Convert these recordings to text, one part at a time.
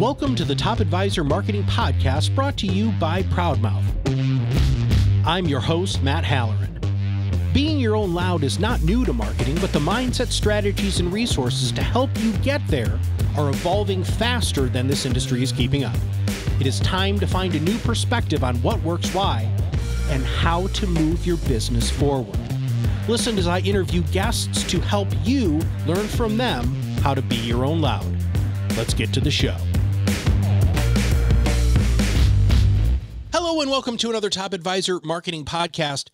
Welcome to the Top Advisor Marketing Podcast brought to you by ProudMouth. I'm your host, Matt Halloran. Being your own loud is not new to marketing, but the mindset, strategies, and resources to help you get there are evolving faster than this industry is keeping up. It is time to find a new perspective on what works why and how to move your business forward. Listen as I interview guests to help you learn from them how to be your own loud. Let's get to the show. Hello and welcome to another Top Advisor Marketing Podcast.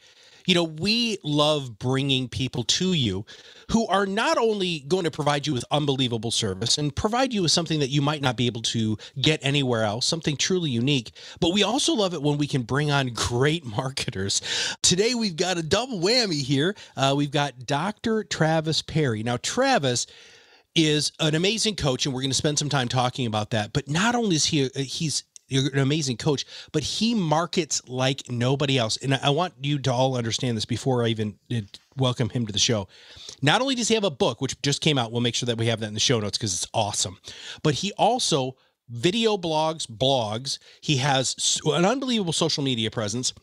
You know, we love bringing people to you who are not only going to provide you with unbelievable service and provide you with something that you might not be able to get anywhere else, something truly unique, but we also love it when we can bring on great marketers. Today, we've got a double whammy here. We've got Dr. Travis Parry. Now, Travis is an amazing coach, and we're going to spend some time talking about that. But not only is he's an amazing coach, but he markets like nobody else. And I want you to all understand this before I even welcome him to the show. Not only does he have a book, which just came out, we'll make sure that we have that in the show notes because it's awesome, but he also video blogs. He has an unbelievable social media presence.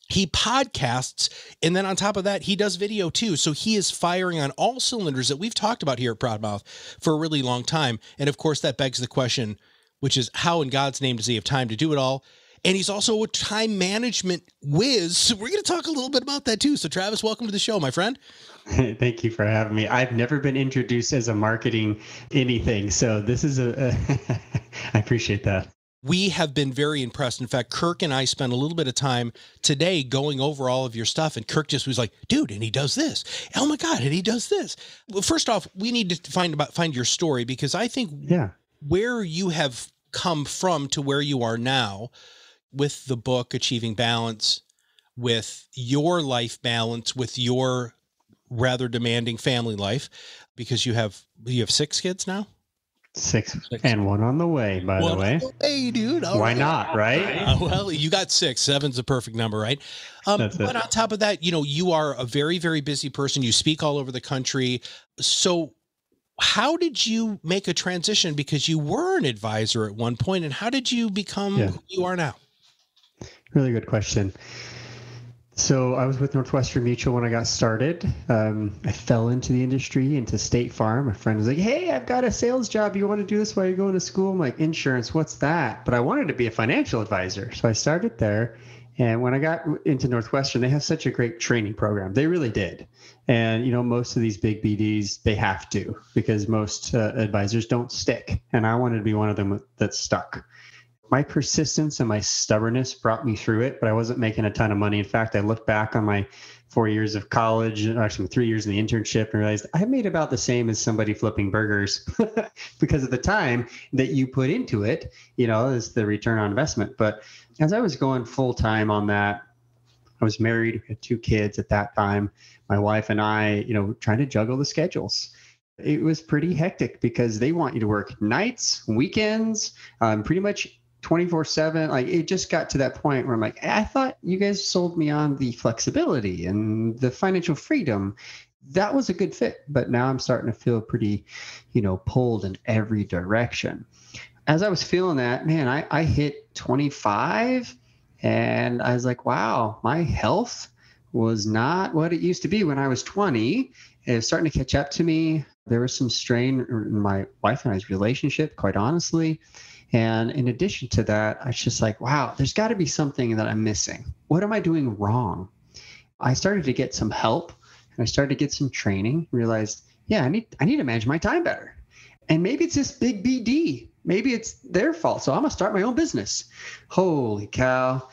He podcasts, and then on top of that, he does video too. So he is firing on all cylinders that we've talked about here at ProudMouth for a really long time. And of course, that begs the question, which is how in God's name does he have time to do it all? And he's also a time management whiz. So we're going to talk a little bit about that too. So Travis, welcome to the show, my friend. Thank you for having me. I've never been introduced as a marketing anything. So this is I appreciate that. We have been very impressed. In fact, Kirk and I spent a little bit of time today going over all of your stuff. And Kirk just was like, dude, and he does this. Oh my God, and he does this. Well, first off, we need to find your story, because I think where you have come from to where you are now with the book, Achieving Balance, with your life balance, with your rather demanding family life, because you have 6 kids now? Six and one on the way, by the way. Hey, dude. Why not, right? Well, you got 6. 7's a perfect number, right? But on top of that, you know, you are a very, very busy person. You speak all over the country. So how did you make a transition? Because you were an advisor at one point, and how did you become who you are now? Really good question. So I was with Northwestern Mutual when I got started. I fell into the industry, into State Farm. My friend was like, hey, I've got a sales job. You want to do this while you're going to school? I'm like, insurance, what's that? But I wanted to be a financial advisor. So I started there. And when I got into Northwestern, they have such a great training program. They really did. And, you know, most of these big BDs, they have to, because most advisors don't stick. And I wanted to be one of them that stuck. My persistence and my stubbornness brought me through it, but I wasn't making a ton of money. In fact, I looked back on my 4 years of college, actually 3 years in the internship, and realized I made about the same as somebody flipping burgers because of the time that you put into it, you know, is the return on investment. But as I was going full time on that, I was married, we had 2 kids at that time. My wife and I, you know, trying to juggle the schedules. It was pretty hectic because they want you to work nights, weekends, pretty much 24/7. Like, it just got to that point where I'm like, I thought you guys sold me on the flexibility and the financial freedom. That was a good fit, but now I'm starting to feel pretty, you know, pulled in every direction. As I was feeling that, man, I hit 25 and I was like, wow, my health was not what it used to be when I was 20. It was starting to catch up to me. There was some strain in my wife and I's relationship, quite honestly. And in addition to that, I was just like, wow, there's got to be something that I'm missing. What am I doing wrong? I started to get some help, and I started to get some training, realized, I need to manage my time better. And maybe it's this big BD. Maybe it's their fault. So I'm going to start my own business. Holy cow.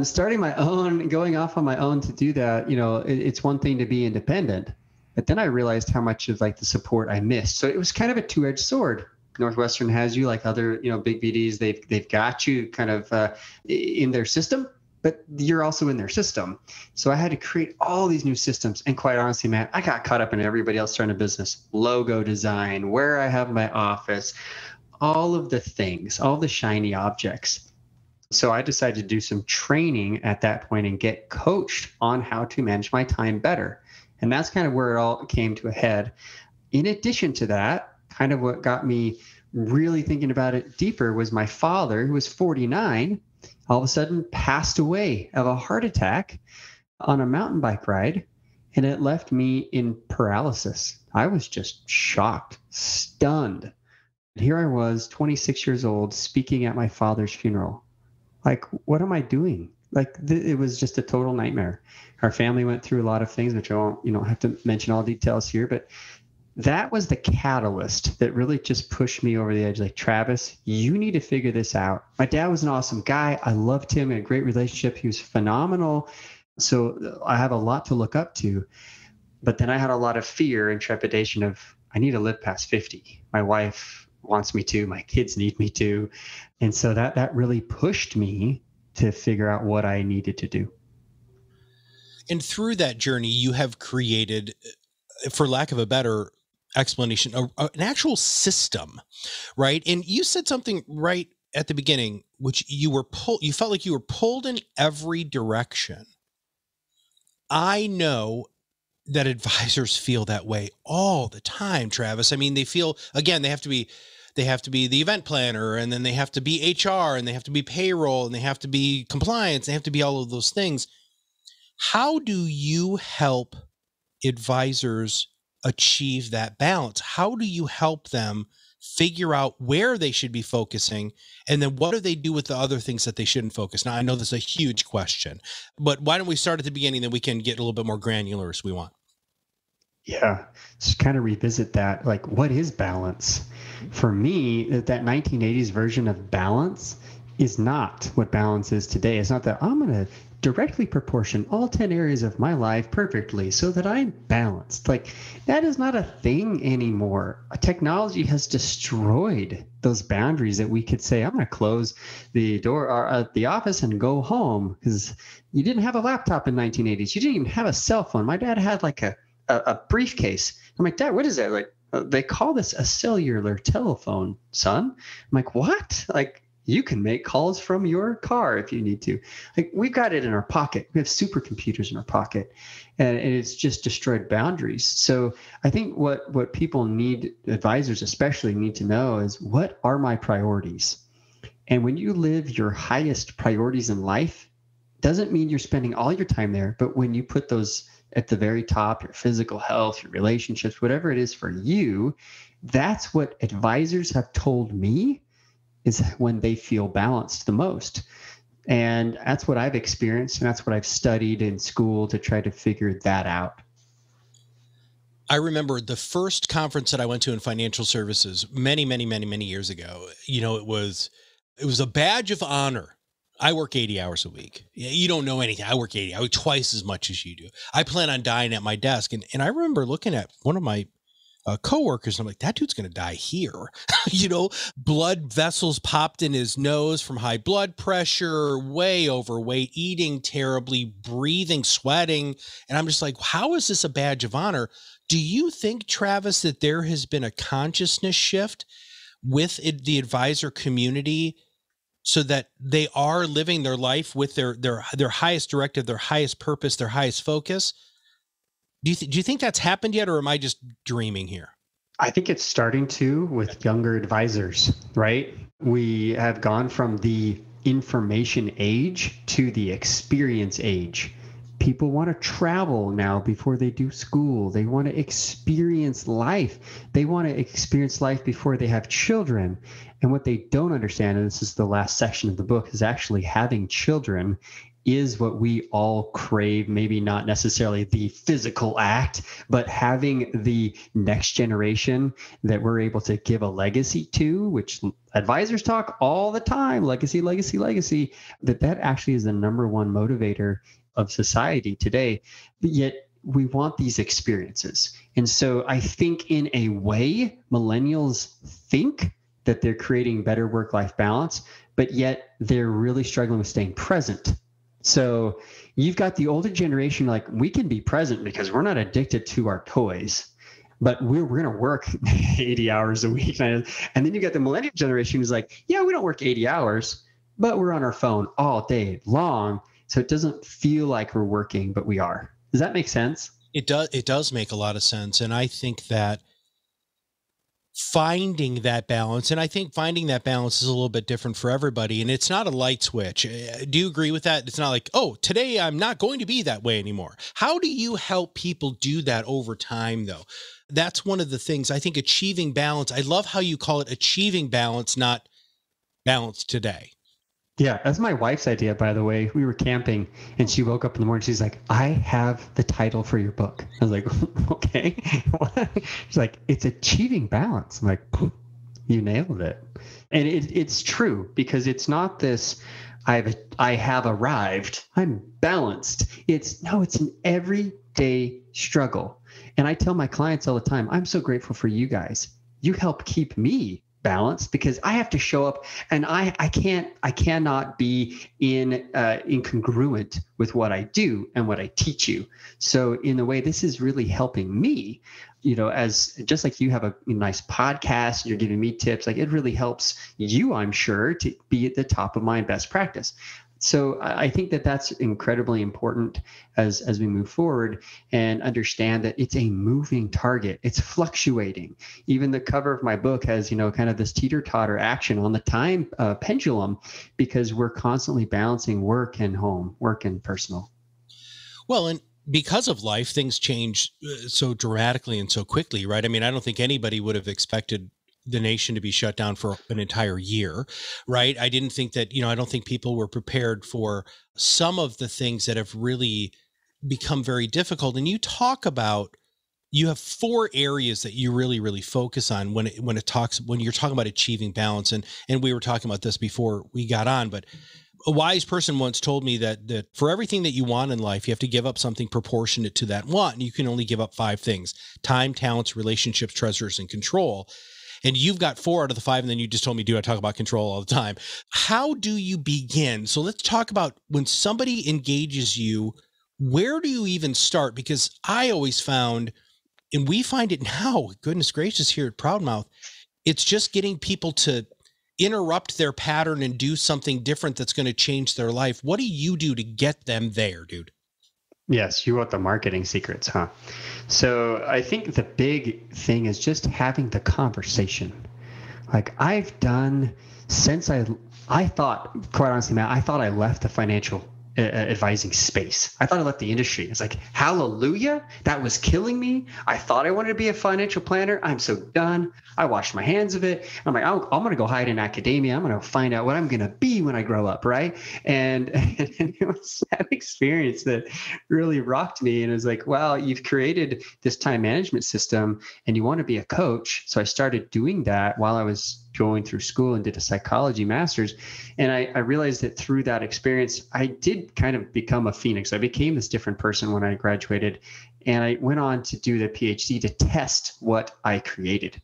Starting my own, going off on my own to do that, you know, it's one thing to be independent. But then I realized how much of like the support I missed. So it was kind of a two-edged sword. Northwestern has you, like other, you know, big BDs. They've got you kind of in their system, but you're also in their system. So I had to create all these new systems. And quite honestly, man, I got caught up in everybody else starting a business, logo design, where I have my office, all of the things, all the shiny objects. So I decided to do some training at that point and get coached on how to manage my time better. And that's kind of where it all came to a head. In addition to that, kind of what got me really thinking about it deeper was my father, who was 49, all of a sudden passed away of a heart attack on a mountain bike ride. And it left me in paralysis. I was just shocked, stunned. Here I was, 26 years old, speaking at my father's funeral. Like, what am I doing? Like, it was just a total nightmare. Our family went through a lot of things, which I won't, have to mention all details here, but that was the catalyst that really just pushed me over the edge. Like, Travis, you need to figure this out. My dad was an awesome guy. I loved him, had a great relationship. He was phenomenal. So I have a lot to look up to. But then I had a lot of fear and trepidation of, I need to live past 50. My wife wants me to, my kids need me to. And so that really pushed me to figure out what I needed to do. And through that journey, you have created, for lack of a better explanation, an actual system, right? And you said something right at the beginning, which you felt like you were pulled in every direction. I know that advisors feel that way all the time, Travis. I mean, they feel, again, they have to be the event planner, and then they have to be HR, and they have to be payroll, and they have to be compliance. They have to be all of those things. How do you help advisors achieve that balance? How do you help them figure out where they should be focusing, and then what do they do with the other things that they shouldn't focus? Now, I know this is a huge question, but why don't we start at the beginning, then we can get a little bit more granular as we want. Yeah, just kind of revisit that. Like, what is balance? For me, that 1980s version of balance is not what balance is today. It's not that I'm going to directly proportion all 10 areas of my life perfectly so that I'm balanced. Like, that is not a thing anymore. Technology has destroyed those boundaries that we could say, I'm going to close the door at the office and go home, because you didn't have a laptop in 1980s. You didn't even have a cell phone. My dad had like a briefcase. I'm like, Dad, what is that? Like, they call this a cellular telephone, son. I'm like, what? Like, you can make calls from your car if you need to. Like, we've got it in our pocket. We have supercomputers in our pocket, and it's just destroyed boundaries. So I think what people need, advisors especially, need to know is, what are my priorities? And when you live your highest priorities in life, doesn't mean you're spending all your time there, but when you put those at the very top, your physical health, your relationships, whatever it is for you, that's what advisors have told me is when they feel balanced the most. And that's what I've experienced, and that's what I've studied in school to try to figure that out. I remember the first conference that I went to in financial services many, many, many, many years ago. It was a badge of honor. I work 80 hours a week. You don't know anything. I work 80. I work twice as much as you do. I plan on dying at my desk. And I remember looking at one of my coworkers, and I'm like, that dude's going to die here. Blood vessels popped in his nose from high blood pressure, way overweight, eating terribly, breathing, sweating. And I'm just like, how is this a badge of honor? Do you think, Travis, that there has been a consciousness shift with the advisor community, so that they are living their life with their highest directive, their highest purpose, their highest focus? Do you think that's happened yet, or am I just dreaming here? I think it's starting to with younger advisors, right? We have gone from the information age to the experience age. People want to travel now before they do school. They want to experience life. They want to experience life before they have children. And what they don't understand, and this is the last section of the book, is actually having children is what we all crave. Maybe not necessarily the physical act, but having the next generation that we're able to give a legacy to, which advisors talk all the time, legacy, legacy, legacy, that actually is the number one motivator of society today. But yet we want these experiences. And so I think in a way, millennials think that they're creating better work-life balance, but yet they're really struggling with staying present. So you've got the older generation, like, we can be present because we're not addicted to our toys, but we're going to work 80 hours a week. And then you got the millennial generation who's like, yeah, we don't work 80 hours, but we're on our phone all day long. So it doesn't feel like we're working, but we are. Does that make sense? It does make a lot of sense. And I think that finding that balance. And I think finding that balance is a little bit different for everybody. And it's not a light switch. Do you agree with that? It's not like, oh, today I'm not going to be that way anymore. How do you help people do that over time, though? That's one of the things I think achieving balance. I love how you call it achieving balance, not balance today. Yeah, that's my wife's idea, by the way. We were camping and she woke up in the morning. She's like, I have the title for your book. I was like, okay. She's like, it's achieving balance. I'm like, you nailed it. And it's true, because it's not this, I have arrived, I'm balanced. It's an everyday struggle. And I tell my clients all the time, I'm so grateful for you guys. You help keep me balanced, because I have to show up, and I cannot be incongruent with what I do and what I teach you. So in a way, this is really helping me, as just like you have a nice podcast, you're giving me tips, like it really helps you, I'm sure, to be at the top of mind best practice. So I think that that's incredibly important as we move forward and understand that it's a moving target. It's fluctuating. Even the cover of my book has, kind of this teeter-totter action on the time pendulum, because we're constantly balancing work and home, work and personal. Well, and because of life, things change so dramatically and so quickly, right? I mean, I don't think anybody would have expected the nation to be shut down for an entire year, right? I didn't think that, I don't think people were prepared for some of the things that have really become very difficult. And you talk about, you have 4 areas that you really, really focus on when you're talking about achieving balance. And we were talking about this before we got on, but a wise person once told me that for everything that you want in life, you have to give up something proportionate to that want. And you can only give up 5 things: time, talents, relationships, treasures, and control. And you've got 4 out of the 5. And then you just told me, I talk about control all the time. How do you begin? So let's talk about when somebody engages you, where do you even start? Because I always found, and we find it now, goodness gracious, here at ProudMouth, it's just getting people to interrupt their pattern and do something different that's going to change their life. What do you do to get them there, dude? Yes, you wrote the marketing secrets, huh? So I think the big thing is just having the conversation. Like I've done since I thought, quite honestly, Matt, I thought I left the financial advising space. I thought I left the industry. It's like, hallelujah, that was killing me. I thought I wanted to be a financial planner. I'm so done. I washed my hands of it. I'm like, I'm going to go hide in academia. I'm going to find out what I'm going to be when I grow up, right? And it was that experience that really rocked me. And it was like, wow, you've created this time management system and you want to be a coach. So I started doing that while I was going through school and did a psychology master's. And I realized that through that experience, I did kind of become a phoenix. I became this different person when I graduated. And I went on to do the PhD to test what I created.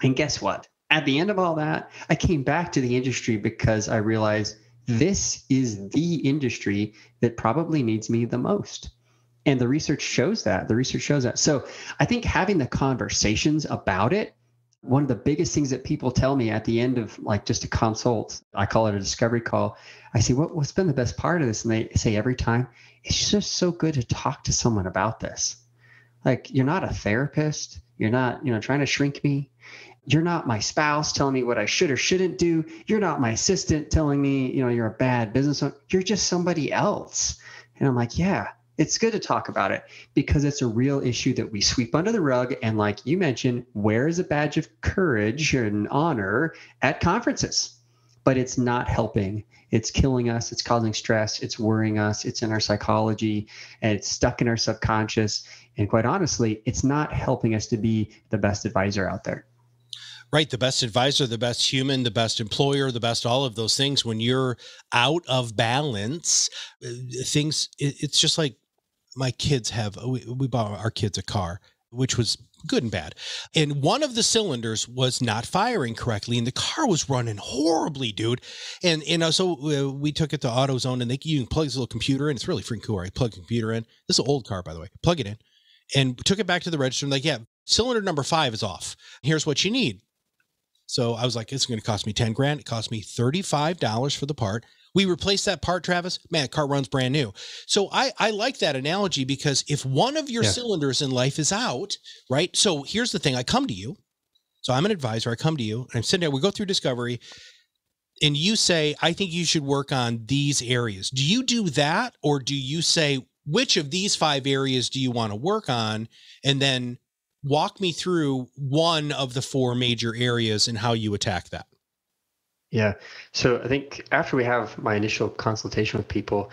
And guess what? At the end of all that, I came back to the industry because I realized this is the industry that probably needs me the most. And the research shows that. So I think having the conversations about it, one of the biggest things that people tell me at the end of like just a consult, I call it a discovery call. I say, what's been the best part of this? And they say every time, it's just so good to talk to someone about this. Like, you're not a therapist. You're not, trying to shrink me. You're not my spouse telling me what I should or shouldn't do. You're not my assistant telling me, you're a bad business owner. You're just somebody else. And I'm like, yeah, it's good to talk about it because it's a real issue that we sweep under the rug. And like you mentioned, wear as a badge of courage and honor at conferences, but it's not helping. It's killing us. It's causing stress. It's worrying us. It's in our psychology and it's stuck in our subconscious. And quite honestly, it's not helping us to be the best advisor out there. Right. The best advisor, the best human, the best employer, the best, all of those things. When you're out of balance, it's just like my kids we bought our kids a car, which was good and bad. And one of the cylinders was not firing correctly and the car was running horribly, dude. And so we took it to AutoZone and you can plug this little computer in. It's really freaking cool, right? Plug the computer in. This is an old car, by the way. Plug it in and took it back to the register. And like, yeah, cylinder number 5 is off. Here's what you need. So I was like, it's going to cost me 10 grand. It cost me $35 for the part. We replaced that part, Travis. Man, the car runs brand new. So I like that analogy because if one of your cylinders in life is out, right? So here's the thing. I come to you So I'm an advisor. I come to you and I'm sitting there, we go through discovery and you say, I think you should work on these areas. Do you do that? Or do you say, which of these 5 areas do you want to work on? And then walk me through one of the 4 major areas and how you attack that. Yeah. So I think after we have my initial consultation with people,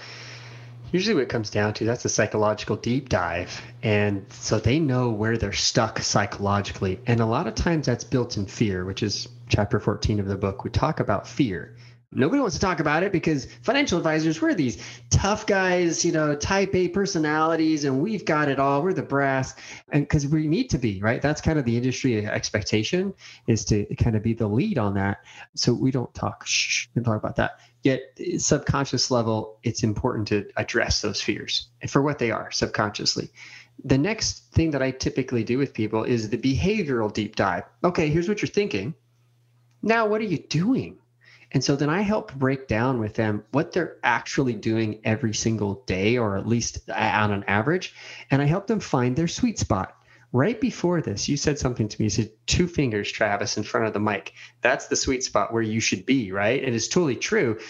usually what it comes down to, that's a psychological deep dive. And so they know where they're stuck psychologically. And a lot of times that's built in fear, which is chapter 14 of the book. We talk about fear. Nobody wants to talk about it because financial advisors, we're these tough guys, type A personalities, and we've got it all. We're the brass, and because we need to be, right? That's kind of the industry expectation, is to kind of be the lead on that. So we don't talk about that. Yet subconscious level, it's important to address those fears for what they are subconsciously. The next thing that I typically do with people is the behavioral deep dive. Okay, here's what you're thinking. Now, what are you doing? And so then I help break down with them what they're actually doing every single day, or at least on an average. And I help them find their sweet spot. Right before this, you said something to me. You said 2 fingers, Travis, in front of the mic. That's the sweet spot where you should be, right? And it's totally true.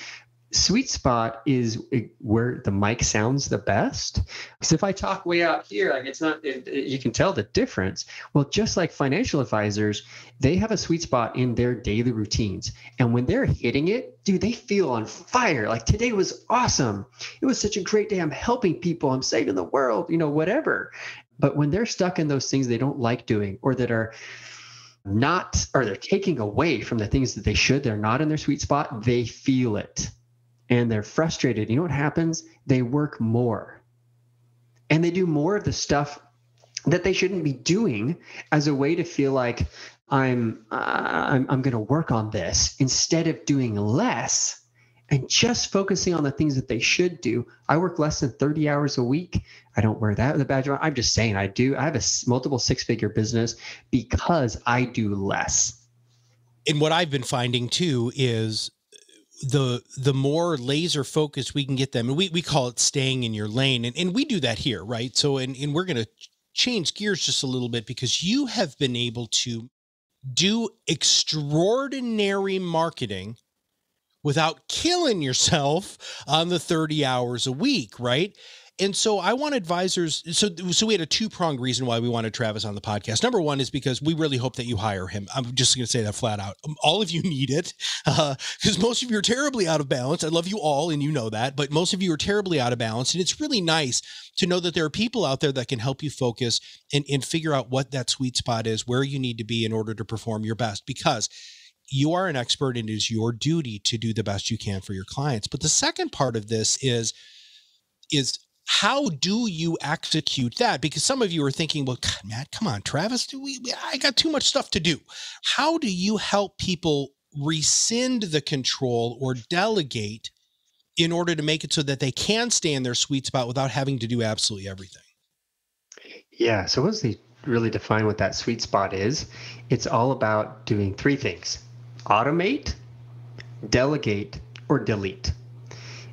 Sweet spot is where the mic sounds the best. Because if I talk way out here, like it's not, you can tell the difference. Well, just like financial advisors, they have a sweet spot in their daily routines. And when they're hitting it, dude, they feel on fire. Like, today was awesome. It was such a great day. I'm helping people. I'm saving the world, whatever. But when they're stuck in those things they don't like doing, or that are not, or they're taking away from the things that they should, they're not in their sweet spot, they feel it. And they're frustrated. You know what happens? They work more. And they do more of the stuff that they shouldn't be doing as a way to feel like I'm going to work on this, instead of doing less and just focusing on the things that they should do. I work less than 30 hours a week. I don't wear that with a badge on. I'm just saying I do. I have a multiple 6-figure business because I do less. And what I've been finding too is the more laser focused we can get them, and we call it staying in your lane. And we do that here, right? So, and we're going to change gears just a little bit, because you have been able to do extraordinary marketing without killing yourself on the 30 hours a week, right? And so I want advisors. So we had a 2-pronged reason why we wanted Travis on the podcast. Number one is because we really hope that you hire him. I'm just going to say that flat out. All of you need it, because most of you are terribly out of balance. I love you all, and you know that, but most of you are terribly out of balance. And it's really nice to know that there are people out there that can help you focus and figure out what that sweet spot is, where you need to be in order to perform your best, because you are an expert and it is your duty to do the best you can for your clients. But the second part of this is how do you execute that? Because some of you are thinking, well, God, Matt, come on, Travis, I got too much stuff to do. How do you help people rescind the control or delegate in order to make it so that they can stay in their sweet spot without having to do absolutely everything? Yeah. So once they really define what that sweet spot is, it's all about doing 3 things: automate, delegate, or delete.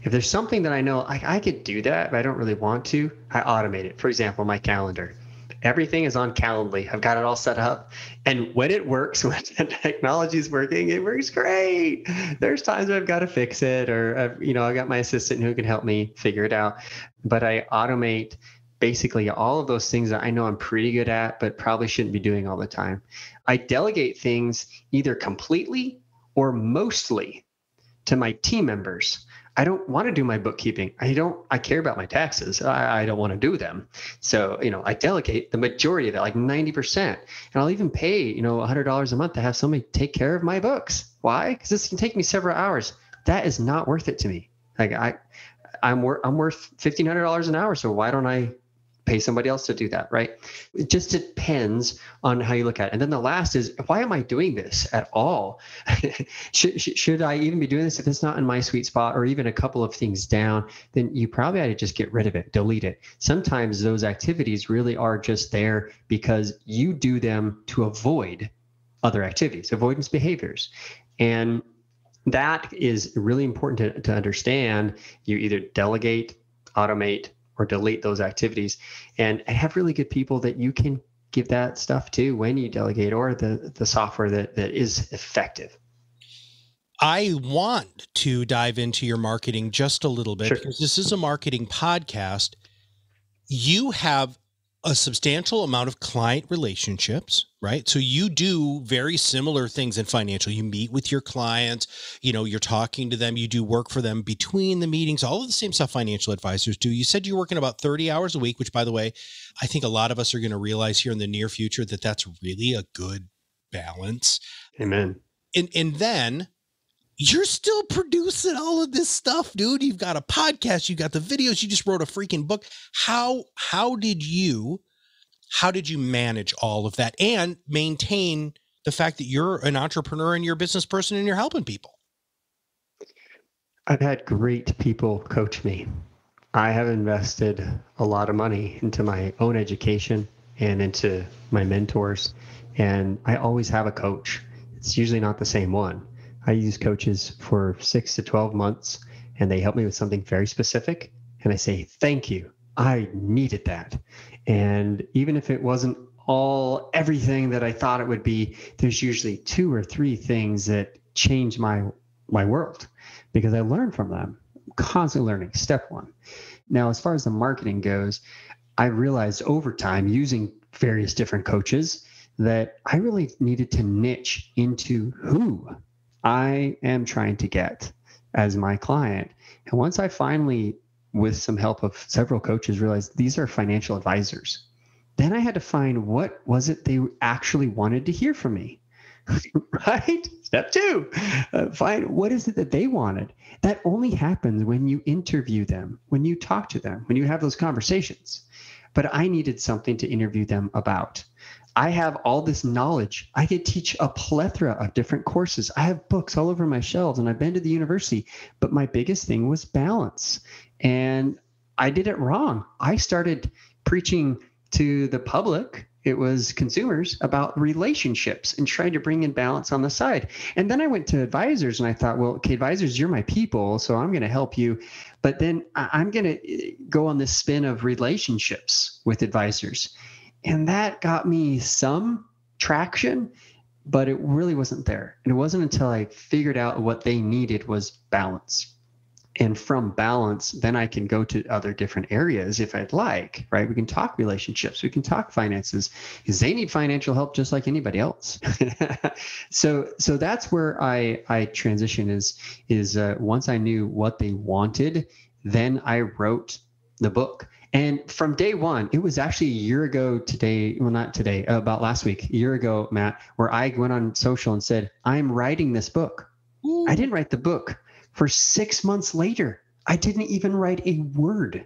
If there's something that I know I could do that, but I don't really want to, I automate it. For example, my calendar. Everything is on Calendly. I've got it all set up. And when it works, when the technology is working, it works great. There's times where I've got to fix it, or I got my assistant who can help me figure it out. But I automate basically all of those things that I know I'm pretty good at, but probably shouldn't be doing all the time. I delegate things either completely or mostly to my team members. I don't want to do my bookkeeping. I care about my taxes. I don't want to do them. So, I delegate the majority of that, like 90%. And I'll even pay, $100 a month to have somebody take care of my books. Why? Because this can take me several hours. That is not worth it to me. Like I'm worth $1,500 an hour. So why don't I pay somebody else to do that, right? It just depends on how you look at it. And then the last is, why am I doing this at all? should I even be doing this if it's not in my sweet spot, or even a couple of things down? Then you probably ought to just get rid of it, delete it. Sometimes those activities really are just there because you do them to avoid other activities, avoidance behaviors. And that is really important to understand. You either delegate, automate, or delete those activities, and have really good people that you can give that stuff to when you delegate, or the software that is effective. I want to dive into your marketing just a little bit, Sure. because this is a marketing podcast. You have a substantial amount of client relationships, right? So you do very similar things in financial. You meet with your clients, you're talking to them, you do work for them between the meetings, all of the same stuff financial advisors do. You said you're working about 30 hours a week, which, by the way, I think a lot of us are going to realize here in the near future that that's really a good balance. Amen. And then you're still producing all of this stuff, dude. You've got a podcast, you got the videos, you just wrote a freaking book. How did you manage all of that and maintain the fact that you're an entrepreneur and you're a business person and you're helping people? I've had great people coach me. I have invested a lot of money into my own education and into my mentors, and I always have a coach. It's usually not the same one. I use coaches for 6 to 12 months, and they help me with something very specific. And I say, thank you. I needed that. And even if it wasn't everything that I thought it would be, there's usually 2 or 3 things that change my world, because I learn from them. I'm constantly learning. Step 1. Now, as far as the marketing goes, I realized over time, using various different coaches, that I really needed to niche into who I am trying to get as my client. And once I finally, with some help of several coaches, realized these are financial advisors, then I had to find what was it they actually wanted to hear from me, right? Step 2, find what is it that they wanted. That only happens when you interview them, when you talk to them, when you have those conversations. But I needed something to interview them about. I have all this knowledge. I could teach a plethora of different courses. I have books all over my shelves, and I've been to the university, but my biggest thing was balance. And I did it wrong. I started preaching to the public, it was consumers, about relationships and trying to bring in balance on the side. And then I went to advisors and I thought, well, okay, advisors, you're my people, so I'm going to help you. But then I'm going to go on this spin of relationships with advisors. And that got me some traction, but it really wasn't there. And it wasn't until I figured out what they needed was balance. And from balance, then I can go to other different areas if I'd like, right? We can talk relationships, we can talk finances, because they need financial help just like anybody else. So that's where I transition is once I knew what they wanted, then I wrote the book. And from day one, it was actually a year ago today, well, not today, about last week, a year ago, Matt, where I went on social and said, I'm writing this book. Ooh. I didn't write the book. For 6 months later, I didn't even write a word.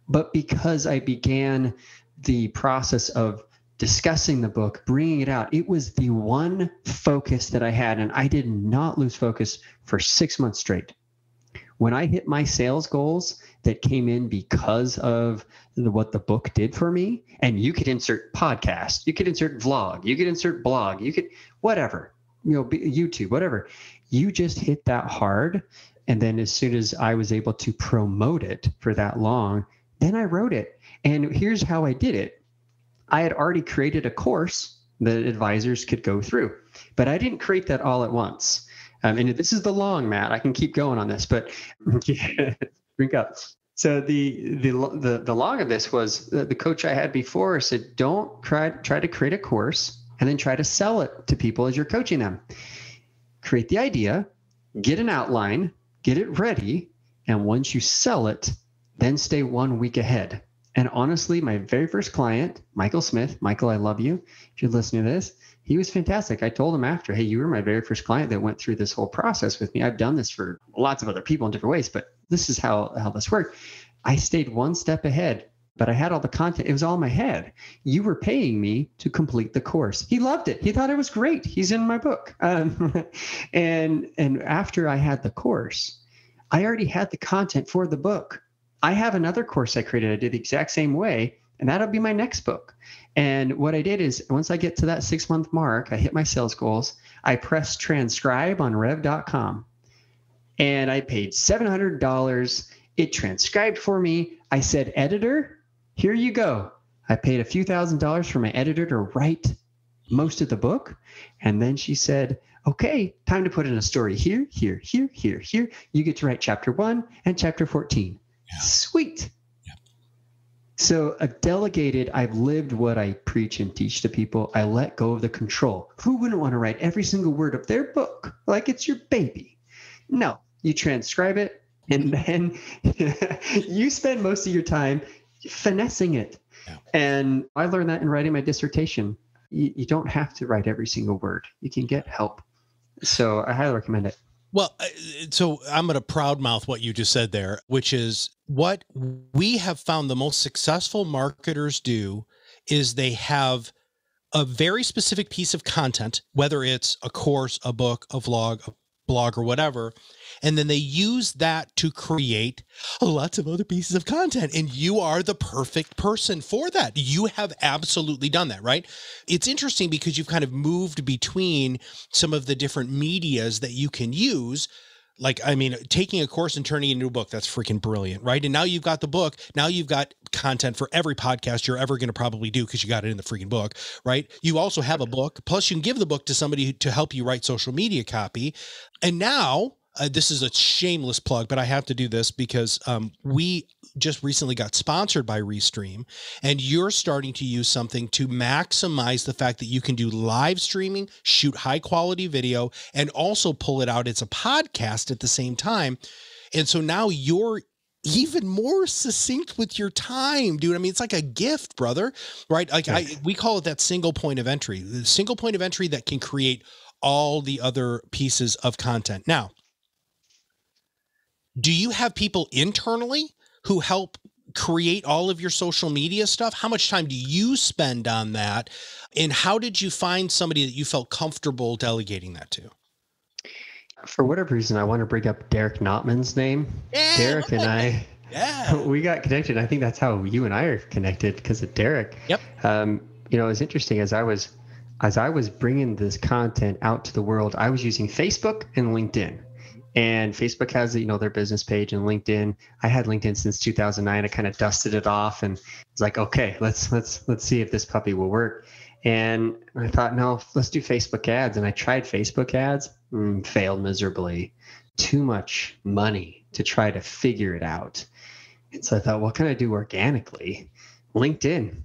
But because I began the process of discussing the book, bringing it out, it was the one focus that I had, and I did not lose focus for 6 months straight. When I hit my sales goals that came in because of what the book did for me, and you could insert podcast, you could insert vlog, you could insert blog, you could whatever, YouTube, whatever. You just hit that hard. And then as soon as I was able to promote it for that long, then I wrote it. And here's how I did it. I had already created a course that advisors could go through, but I didn't create that all at once. And this is the long, Matt. I can keep going on this, but drink up. So the long of this was the coach I had before said, don't try to create a course and then try to sell it to people as you're coaching them. Create the idea, get an outline, get it ready, and once you sell it, then stay 1 week ahead. And honestly, my very first client, Michael Smith, Michael, I love you. If you're listening to this, he was fantastic. I told him after, hey, you were my very first client that went through this whole process with me. I've done this for lots of other people in different ways, but this is how this worked. I stayed 1 step ahead, but I had all the content. It was all in my head. You were paying me to complete the course. He loved it. He thought it was great. He's in my book. And after I had the course, I already had the content for the book. I have another course I created. I did the exact same way, and that'll be my next book. And what I did is once I get to that 6 month mark, I hit my sales goals. I pressed transcribe on rev.com and I paid $700. It transcribed for me. I said, editor, here you go. I paid a few $1,000s for my editor to write most of the book. And then she said, okay, time to put in a story here, here, here, here, here. You get to write chapter 1 and chapter 14. Yeah. Sweet. Yeah. So delegated, I've lived what I preach and teach to people. I let go of the control. Who wouldn't want to write every single word of their book like it's your baby? No, you transcribe it, and then you spend most of your time finessing it. Yeah. And I learned that in writing my dissertation. You don't have to write every single word. You can get help. So I highly recommend it. Well, so I'm going to ProudMouth what you just said there, which is what we have found the most successful marketers do is they have a very specific piece of content, whether it's a course, a book, a vlog, a blog, or whatever, and then they use that to create lots of other pieces of content. And you are the perfect person for that. You have absolutely done that, right? It's interesting because you've kind of moved between some of the different medias that you can use. Like, I mean, taking a course and turning it into a book, that's freaking brilliant, right? And now you've got the book. Now you've got content for every podcast you're ever going to probably do because you got it in the freaking book, right? You also have a book. Plus, you can give the book to somebody to help you write social media copy. And now, this is a shameless plug, but I have to do this because we just recently got sponsored by Restream, and you're starting to use something to maximize the fact that you can do live streaming, shoot high quality video, and also pull it out as a podcast at the same time. And so now you're even more succinct with your time, dude. I mean, it's like a gift, brother, right? Like we call it that single point of entry, the single point of entry that can create all the other pieces of content. Now, do you have people internally who help create all of your social media stuff? How much time do you spend on that? And how did you find somebody that you felt comfortable delegating that to? For whatever reason, I want to bring up Derek Notman's name. Yeah, Derek and I, we got connected. I think that's how you and I are connected because of Derek. Yep. You know, it was interesting as I was bringing this content out to the world, I was using Facebook and LinkedIn. And Facebook has, you know, their business page, and LinkedIn. I had LinkedIn since 2009. I kind of dusted it off and was like, okay, let's see if this puppy will work. And I thought, no, let's do Facebook ads. And I tried Facebook ads, failed miserably. Too much money to try to figure it out. And so I thought, what can I do organically? LinkedIn.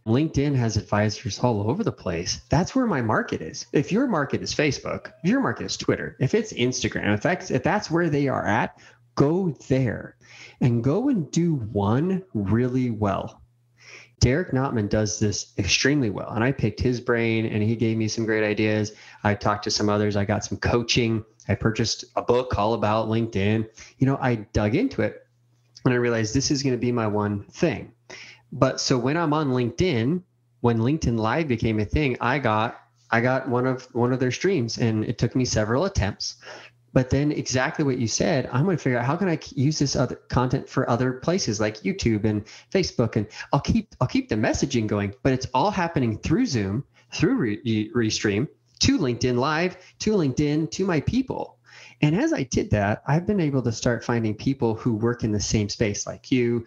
LinkedIn has advisors all over the place. That's where my market is. If your market is Facebook, if your market is Twitter, if it's Instagram, if that's where they are at, go there and go and do one really well. Derek Notman does this extremely well. And I picked his brain and he gave me some great ideas. I talked to some others. I got some coaching. I purchased a book all about LinkedIn. You know, I dug into it and I realized this is going to be my one thing. But so when I'm on LinkedIn, when LinkedIn Live became a thing, I got one of their streams, and it took me several attempts. But then exactly what you said, I'm going to figure out how can I use this other content for other places like YouTube and Facebook, and I'll keep the messaging going. But it's all happening through Zoom, through Restream, to LinkedIn Live, to LinkedIn, to my people. And as I did that, I've been able to start finding people who work in the same space like you,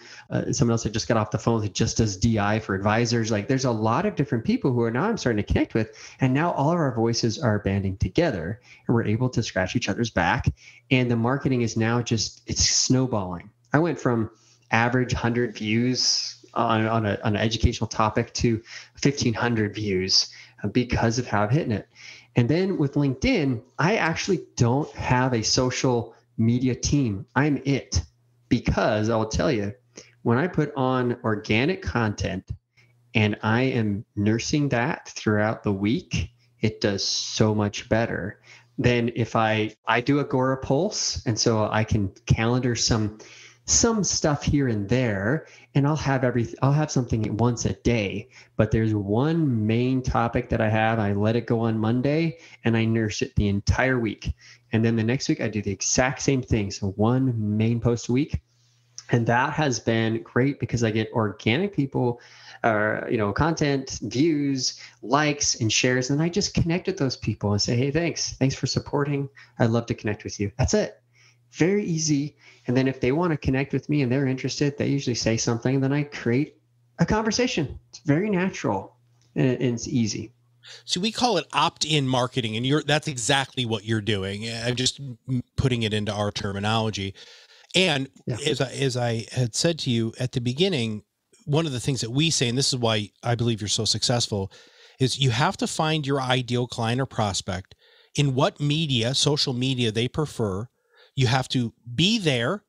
someone else that just got off the phone that just does DI for advisors. Like there's a lot of different people who are now I'm starting to connect with. And now all of our voices are banding together and we're able to scratch each other's back. And the marketing is now it's snowballing. I went from average 100 views on an educational topic to 1,500 views because of how I'm hitting it. And then with LinkedIn, I actually don't have a social media team. I'm it because I'll tell you, when I put on organic content and I am nursing that throughout the week, it does so much better than if I do Agorapulse. And so I can calendar some stuff here and there, and I'll have something once a day, but there's one main topic that I let it go on Monday and I nurse it the entire week. And then the next week I do the exact same thing. So one main post a week. And that has been great because I get organic people, content, views, likes, and shares. And I just connect with those people and say, hey, thanks for supporting. I'd love to connect with you. That's it. Very easy. And then if they want to connect with me and they're interested, they usually say something, and then I create a conversation. It's very natural and it's easy. So we call it opt-in marketing, and that's exactly what you're doing. I'm just putting it into our terminology. And as I had said to you at the beginning, one of the things that we say, and this is why I believe you're so successful, is you have to find your ideal client or prospect in what media, social media they prefer. You have to be there,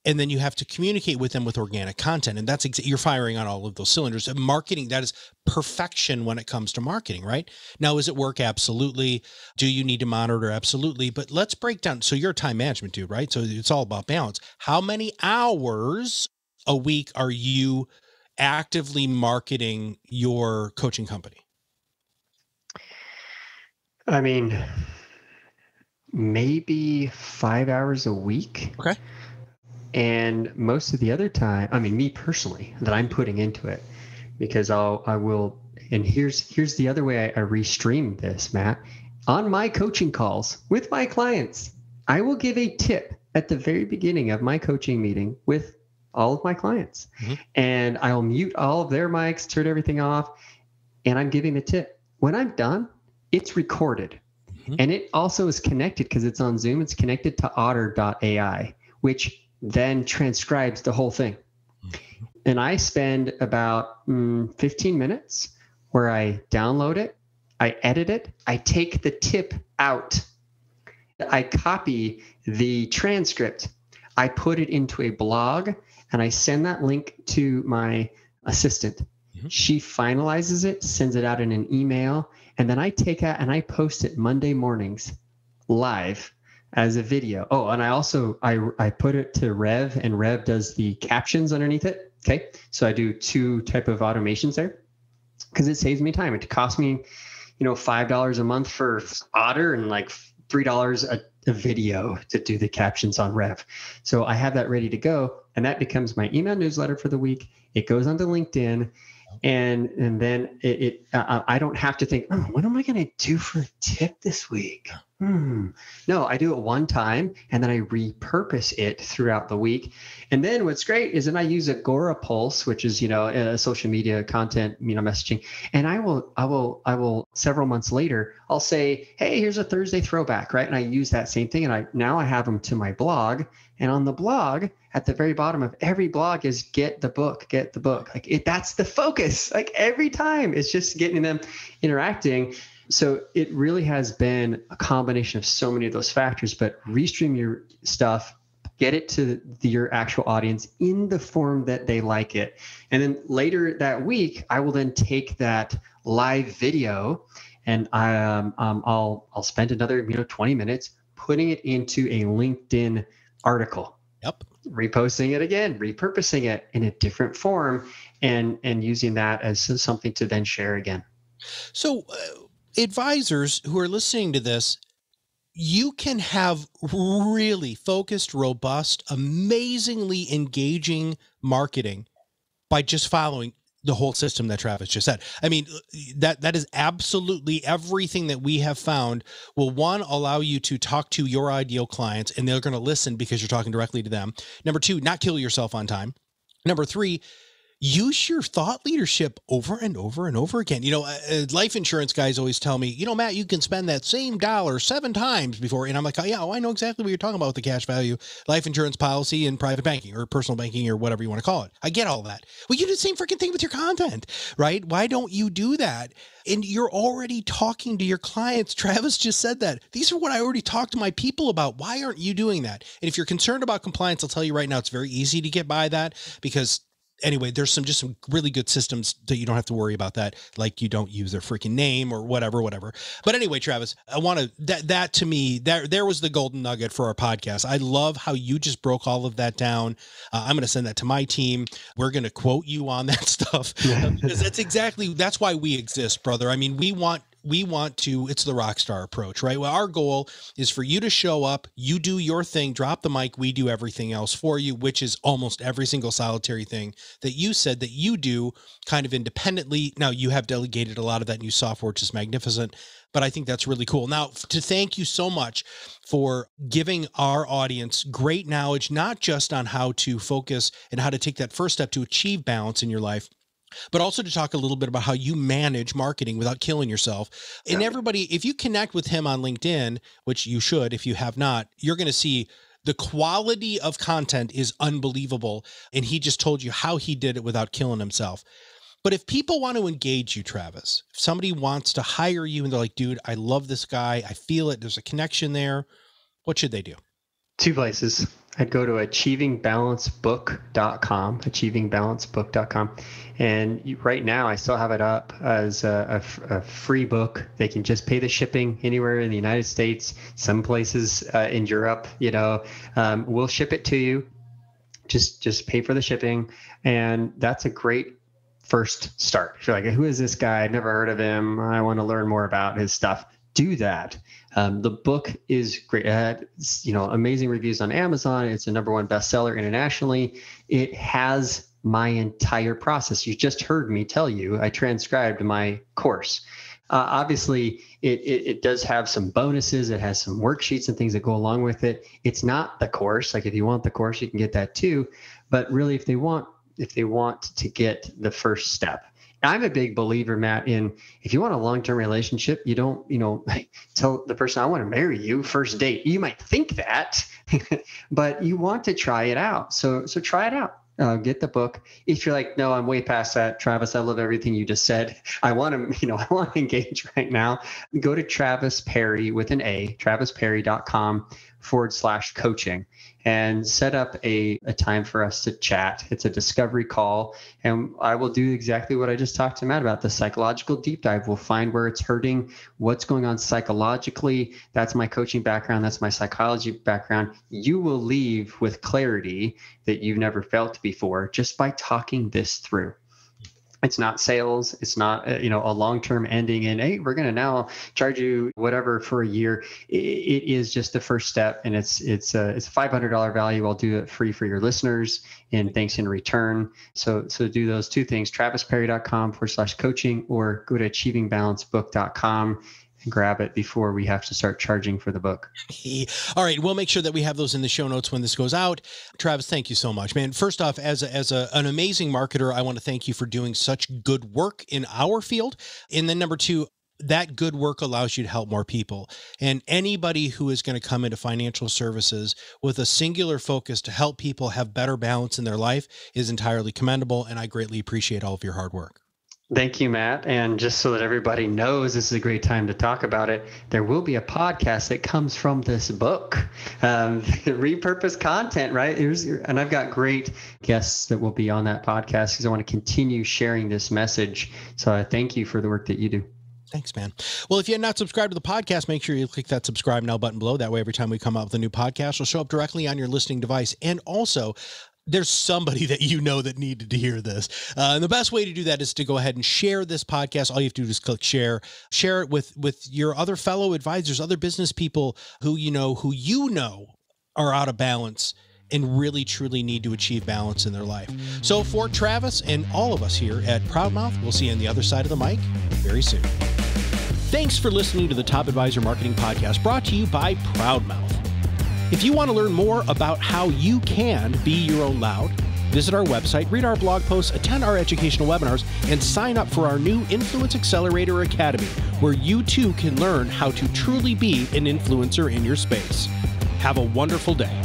and then you have to communicate with them with organic content. And that's you're firing on all of those cylinders. And marketing, that is perfection when it comes to marketing, right? Now, does it work? Absolutely. Do you need to monitor? Absolutely. But let's break down. So you're a time management dude, right? So it's all about balance. How many hours a week are you actively marketing your coaching company? I mean, maybe 5 hours a week. Okay. And most of the other time, I mean, me personally, that I'm putting into it, because I will, and here's the other way I restream this, Matt. On my coaching calls with my clients, I will give a tip at the very beginning of my coaching meeting with all of my clients. Mm-hmm. And I'll mute all of their mics, turn everything off, and I'm giving the tip. When I'm done, it's recorded. Mm-hmm. And it also is connected, because it's on Zoom, it's connected to Otter.ai, which then transcribes the whole thing. And I spend about 15 minutes where I download it, I edit it, I take the tip out, I copy the transcript, I put it into a blog, and I send that link to my assistant. Mm-hmm. She finalizes it, sends it out in an email, and then I take it and I post it Monday mornings live as a video. Oh, and I also, I put it to Rev, and Rev does the captions underneath it. Okay. So I do 2 type of automations there, because it saves me time. It costs me, $5 a month for Otter, and like $3 a video to do the captions on Rev. So I have that ready to go, and that becomes my email newsletter for the week. It goes onto LinkedIn. And then I don't have to think, what am I going to do for a tip this week? No, I do it one time, and then I repurpose it throughout the week. And then what's great is then I use Agorapulse, which is, a social media content, messaging. And I will several months later, I'll say, hey, here's a Thursday throwback, right? And I use that same thing. And now I have them to my blog. And on the blog, at the very bottom of every blog is get the book. Like that's the focus. Like every time it's just getting them interacting. So it really has been a combination of so many of those factors, but restream your stuff, get it to your actual audience in the form that they like it. And then later that week, I will then take that live video, and I'll spend another 20 minutes putting it into a LinkedIn article. Yep. Reposting it again, repurposing it in a different form, and using that as something to then share again. So advisors who are listening to this, you can have really focused, robust, amazingly engaging marketing by just following the whole system that Travis just said. I mean, that is absolutely everything that we have found will, one, allow you to talk to your ideal clients, and they're going to listen because you're talking directly to them. Number 2, not kill yourself on time. Number 3, use your thought leadership over and over and over again. Life insurance guys always tell me, Matt, you can spend that same dollar 7 times before. And I'm like, I know exactly what you're talking about with the cash value, life insurance policy, and private banking or personal banking or whatever you want to call it. I get all that. Well, you do the same freaking thing with your content, right? Why don't you do that? And you're already talking to your clients. Travis just said that. These are what I already talked to my people about. Why aren't you doing that? And if you're concerned about compliance, I'll tell you right now, it's very easy to get by that, because anyway, there's some really good systems that you don't have to worry about that. Like you don't use their freaking name or whatever. But anyway, Travis, I want to, that to me, there was the golden nugget for our podcast. I love how you just broke all of that down. I'm going to send that to my team. We're going to quote you on that stuff, because that's why we exist, brother. I mean, we want to, it's the rock star approach, right? Well, our goal is for you to show up, you do your thing, drop the mic, we do everything else for you, which is almost every single solitary thing that you said that you do kind of independently. Now, you have delegated a lot of that new software, which is magnificent, but I think that's really cool. Now, to thank you so much for giving our audience great knowledge, not just on how to focus and how to take that first step to achieve balance in your life, but also to talk a little bit about how you manage marketing without killing yourself. And everybody, if you connect with him on LinkedIn, which you should, if you have not, you're going to see the quality of content is unbelievable. And he just told you how he did it without killing himself. But if people want to engage you, Travis, if somebody wants to hire you and they're like, dude, I love this guy, I feel it, there's a connection there, what should they do? 2 places. I'd go to achievingbalancebook.com, achievingbalancebook.com. And right now I still have it up as a free book. They can just pay the shipping anywhere in the United States, some places in Europe, we'll ship it to you. Just pay for the shipping. And that's a great first start. If you're like, who is this guy? I've never heard of him. I want to learn more about his stuff. Do that. The book is great. It had, amazing reviews on Amazon. It's a #1 bestseller internationally. It has my entire process. You just heard me tell you, I transcribed my course. Obviously, it does have some bonuses. It has some worksheets and things that go along with it. It's not the course. Like if you want the course, you can get that too. But really, if they want to get the first step. I'm a big believer, Matt, in if you want a long-term relationship, you don't, tell the person I want to marry you first date. You might think that, but you want to try it out. So try it out. Get the book. If you're like, no, I'm way past that, Travis, I love everything you just said. I want to engage right now. Go to Travis Parry with an A, travisparry.com/coaching, and set up a time for us to chat. It's a discovery call, and I will do exactly what I just talked to Matt about, the psychological deep dive. We'll find where it's hurting, what's going on psychologically. That's my coaching background. That's my psychology background. You will leave with clarity that you've never felt before just by talking this through. It's not sales. It's not, a long-term ending in, hey, we're going to now charge you whatever for a year. It is just the first step, and it's a $500 value. I'll do it free for your listeners, and thanks in return. So do those 2 things, travisparry.com/coaching, or go to achievingbalancebook.com and grab it before we have to start charging for the book. All right. We'll make sure that we have those in the show notes when this goes out. Travis, thank you so much, man. First off, as an amazing marketer, I want to thank you for doing such good work in our field. And then number 2, that good work allows you to help more people. And anybody who is going to come into financial services with a singular focus to help people have better balance in their life is entirely commendable. And I greatly appreciate all of your hard work. Thank you, Matt. And just so that everybody knows, this is a great time to talk about it. There will be a podcast that comes from this book, repurpose content, right? And I've got great guests that will be on that podcast because I want to continue sharing this message. So I thank you for the work that you do. Thanks, man. Well, if you're not subscribed to the podcast, make sure you click that subscribe now button below. That way, every time we come out with a new podcast, it'll show up directly on your listening device. And also, there's somebody that that needed to hear this. And the best way to do that is to go ahead and share this podcast. All you have to do is click share it with your other fellow advisors, other business people who you know are out of balance and really truly need to achieve balance in their life. So for Travis and all of us here at ProudMouth, we'll see you on the other side of the mic very soon. Thanks for listening to the Top Advisor Marketing Podcast, brought to you by ProudMouth. If you want to learn more about how you can be your own loud, visit our website, read our blog posts, attend our educational webinars, and sign up for our new Influence Accelerator Academy, where you too can learn how to truly be an influencer in your space. Have a wonderful day.